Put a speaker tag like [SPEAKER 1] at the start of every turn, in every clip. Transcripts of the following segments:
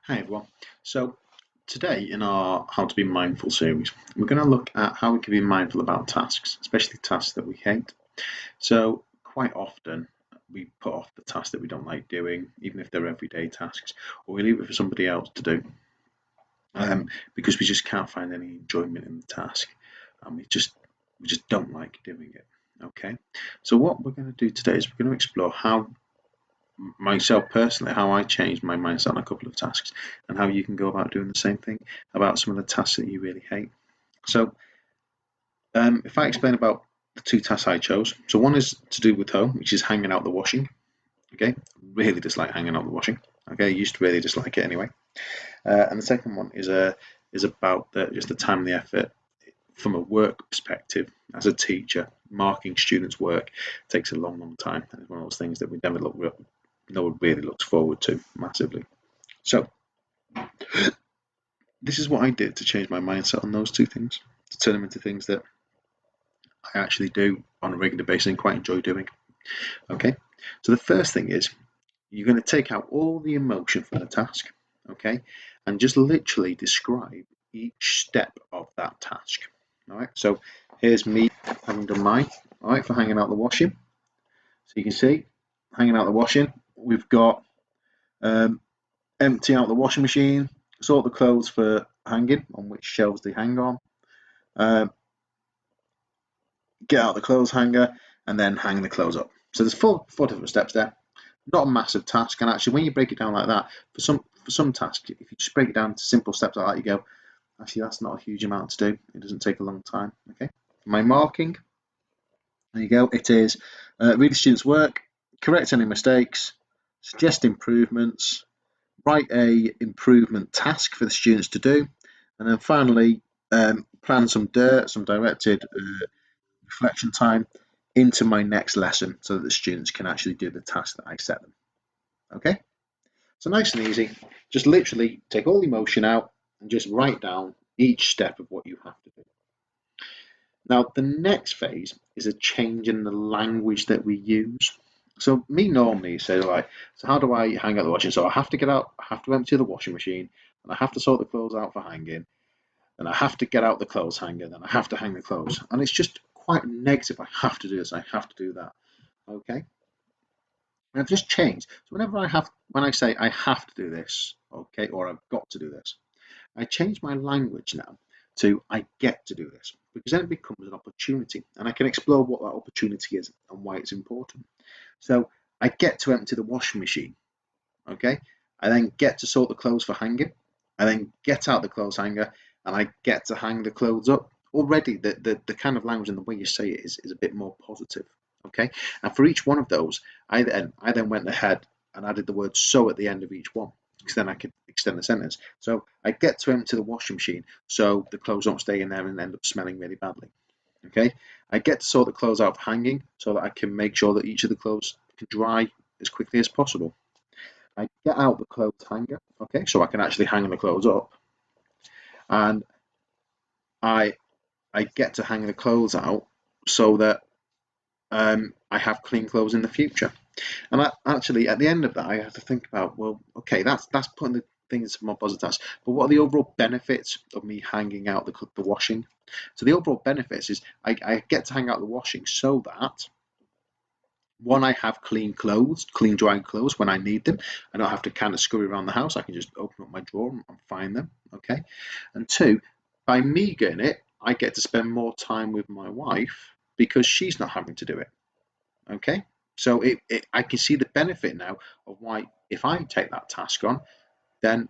[SPEAKER 1] Hi everyone. So today in our How to Be Mindful series, we're going to look at how we can be mindful about tasks, especially tasks that we hate. So quite often we put off the tasks that we don't like doing, even if they're everyday tasks, or we leave it for somebody else to do, because we just can't find any enjoyment in the task, and we just don't like doing it. Okay. So what we're going to do today is we're going to explore how myself personally, how I changed my mindset on a couple of tasks, and how you can go about doing the same thing about some of the tasks that you really hate. So, if I explain about the two tasks I chose, so one is to do with home, which is hanging out the washing. Okay, really dislike hanging out the washing. Okay, used to really dislike it anyway. And the second one is about just the time and the effort from a work perspective as a teacher. Marking students' work takes a long, long time, and it's one of those things that we never look no one really looks forward to massively. So this is what I did to change my mindset on those two things, to turn them into things that I actually do on a regular basis and quite enjoy doing. Okay, so the first thing is you're going to take out all the emotion from the task, okay, and just literally describe each step of that task. All right, so here's me having done mine, all right, for hanging out the washing. So you can see, hanging out the washing, we've got empty out the washing machine, sort the clothes for hanging, on which shelves they hang on, uh, get out the clothes hanger, and then hang the clothes up. So there's four different steps there. Not a massive task, and actually, when you break it down like that, for some tasks, if you just break it down to simple steps like that, you go, actually, that's not a huge amount to do. It doesn't take a long time. Okay, my marking. There you go. It is read the student's work, correct any mistakes, suggest improvements, write a improvement task for the students to do, and then finally plan some directed reflection time into my next lesson so that the students can actually do the task that I set them. Okay, so nice and easy. Just literally take all the emotion out and just write down each step of what you have to do. Now, the next phase is a change in the language that we use. So me normally say, like, so how do I hang out the washing? So I have to get out, I have to empty the washing machine, and I have to sort the clothes out for hanging, and I have to get out the clothes hanger, then I have to hang the clothes. And it's just quite negative. I have to do this, I have to do that. Okay. And I've just changed. So when I say I have to do this, okay, or I've got to do this, I change my language now to I get to do this, because then it becomes an opportunity, and I can explore what that opportunity is and why it's important. So I get to empty the washing machine. Okay. I then get to sort the clothes for hanging. I then get out the clothes hanger, and I get to hang the clothes up. Already, the kind of language and the way you say it is a bit more positive. Okay. And for each one of those, I then went ahead and added the word so at the end of each one, because then I could extend the sentence. So I get to empty the washing machine so the clothes don't stay in there and end up smelling really badly. Okay. I get to sort the clothes out for hanging so that I can make sure that each of the clothes can dry as quickly as possible. I get out the clothes hanger, okay, so I can actually hang the clothes up, and I I get to hang the clothes out so that I have clean clothes in the future. And actually, at the end of that, I have to think about, well, okay, that's putting the things more positive, but what are the overall benefits of me hanging out the washing? So the overall benefits is I get to hang out the washing so that one, I have clean clothes, clean dry clothes when I need them. I don't have to kind of scurry around the house. I can just open up my drawer and find them. Okay. And two, by me getting it, I get to spend more time with my wife because she's not having to do it. Okay. So I can see the benefit now of why, if I take that task on, then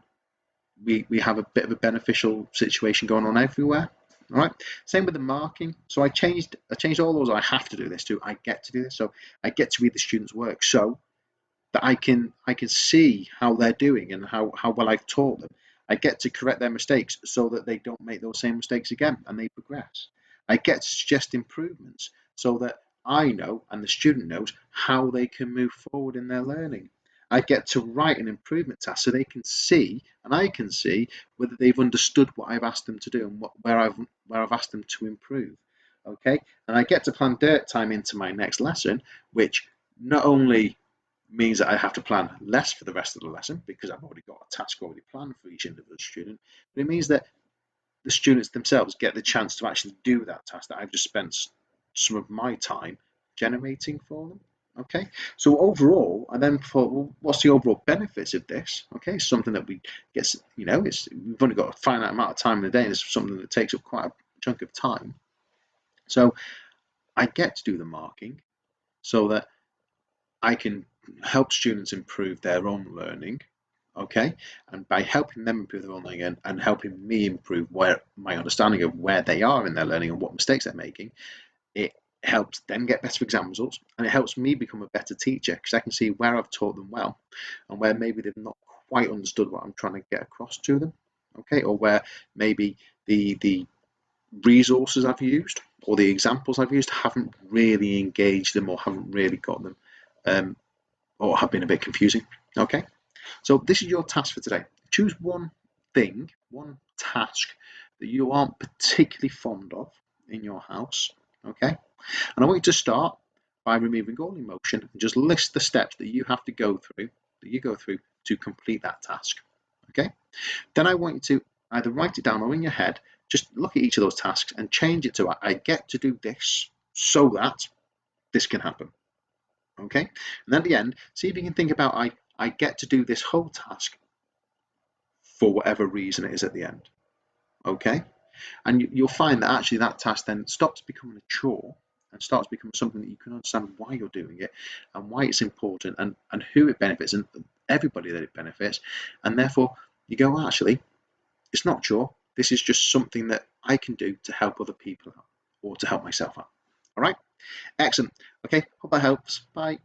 [SPEAKER 1] we have a bit of a beneficial situation going on everywhere. All right. Same with the marking. So I changed all those I have to do this to I get to do this. So I get to read the students' work so that I can see how they're doing and how well I've taught them. I get to correct their mistakes so that they don't make those same mistakes again and they progress. I get to suggest improvements so that I know and the student knows how they can move forward in their learning. I get to write an improvement task so they can see and I can see whether they've understood what I've asked them to do and where I've asked them to improve. Okay, and I get to plan dirt time into my next lesson, which not only means that I have to plan less for the rest of the lesson because I've already got a task already planned for each individual student. But it means that the students themselves get the chance to actually do that task that I've just spent some of my time generating for them. Okay, so overall, I then thought, well, what's the overall benefits of this? Okay, something that we get, we've only got a finite amount of time in a day, and it's something that takes up quite a chunk of time. So I get to do the marking so that I can help students improve their own learning. Okay, and by helping them improve their own learning and helping me improve where my understanding of where they are in their learning and what mistakes they're making, it helps them get better exam results, and it helps me become a better teacher because I can see where I've taught them well and where maybe they've not quite understood what I'm trying to get across to them. Okay, or where maybe the resources I've used or the examples I've used haven't really engaged them or haven't really got them, or have been a bit confusing. Okay, so this is your task for today. Choose one thing, one task that you aren't particularly fond of in your house. Okay, and I want you to start by removing all emotion and just list the steps that you have to go through, to complete that task. Okay, then I want you to either write it down or in your head, just look at each of those tasks and change it to I get to do this so that this can happen. Okay, and then at the end, see if you can think about I get to do this whole task for whatever reason it is at the end. Okay, and you'll find that actually that task then stops becoming a chore and starts becoming something that you can understand why you're doing it and why it's important and who it benefits and everybody that it benefits, and therefore you go, actually, it's not a chore. This is just something that I can do to help other people out or to help myself out. All right, excellent. Okay, hope that helps. Bye.